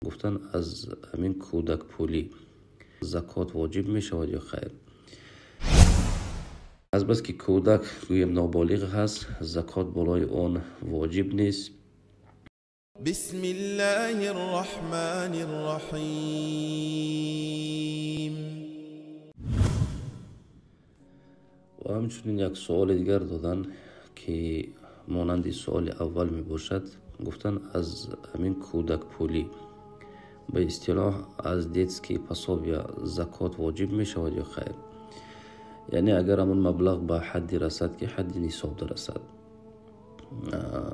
گفتن از همین کودک پولی زکات واجب می شود یا خیر؟ از بس که کودک گویم نابالغ هست، زکات بالای اون واجب نیست. بسم الله الرحمن الرحیم. و همچنین یک سوال دیگر دادن که مانند سوال اول می باشد. گفتن از همین کودک پولی به اصطلاح از детский пособие زکات واجب می شود یا خیر؟ یعنی اگر همون مبلغ به حدی رسد که حد نصاب رسد،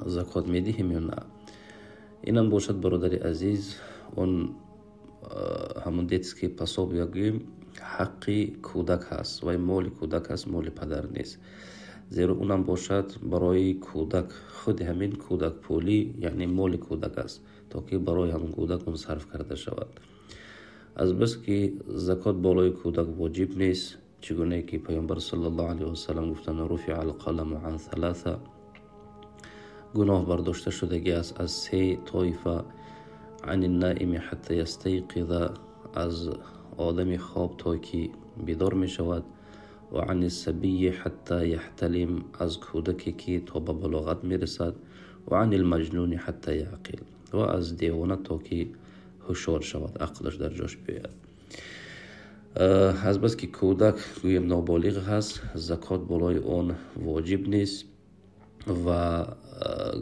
زکات می دهیم یا نه؟ اینم باشد برادر عزیز، اون همون детский пособие گویم حقی کودک هست و مال کودک هست، مال پدر نیست. زیرا اونم باشد برای کودک، خود همین کودک پولی یعنی مال کودک است تا که برای همون کودک اون صرف کرده شود. از بس که زکات بالای کودک واجب نیست، چگونه که پیامبر صلی الله علیه و سلم گفتن رفع القلم عن ثلاثه، گناه برداشته شدگی است از 3 طایفه: عن النائم حتی یستیقظ، از آدم خواب تا که بیدار می شود، و عن الصبی حتی یحتلم، از کودکی که تا به بلاغت می رسد، و عن المجنون حتی یعقل، و از دیوانه تا که هوشیار شود، عقلش در جاش بیاید. از بس که کودک گویم نابالغ هست، زکات بالای اون واجب نیست و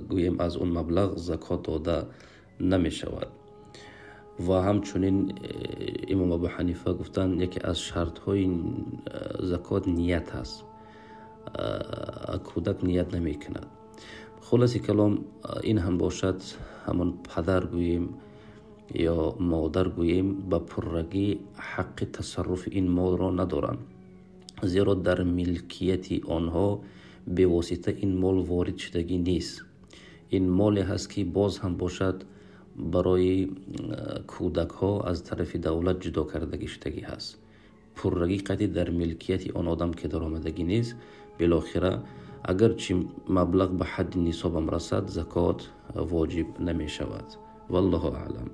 گویم از اون مبلغ زکات داده نمی شود. و همچنین امام ابو حنیفه گفتن یکی از شرط های زکات نیت هست، کودک نیت نمی کند. خلاصی کلام این هم باشد همون پدر گوییم یا مادر گوییم به پررگی حق تصرف این مال را ندارند، زیرا در ملکیت آنها به واسطه این مال وارد شدگی نیست. این مالی هست که باز هم باشد برای کودک ها از طرف دولت جدا کردگی شدگی هست. پررگی قطعی در ملکیت آن آدم که در آمدگی نیست. بالاخره اگرچه مبلغ به حد نصاب رسد، زکات واجب نمی شود. والله اعلم.